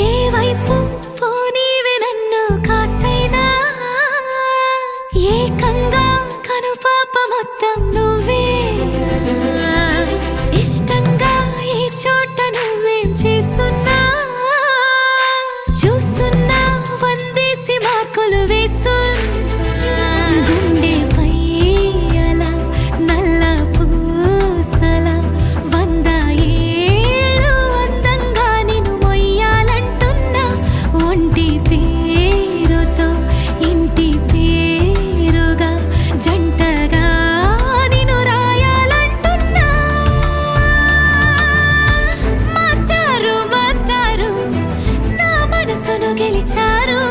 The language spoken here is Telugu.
ఏ వైపు పోనీవే నన్ను కాస్తైనా ఏకంగా కనుపాప మొత్తం నువ్వేనా ఇష్టంగా ఈ చోట నువ్వేం చేస్తున్నా చూస్తున్నా వందేసి మార్కులు వేస్తున్నా గుండెపై అలా నల్ల పూసల 100 ఏళ్ళు అందంగా నిన్ను మొయ్యాలంటున్నా ఒంటి పేరుతో ఇంటి పేరుగా జంటగా నిన్ను రాయాలంటున్నా మాస్టారు మాస్టారు నా మనసును గెలిచారు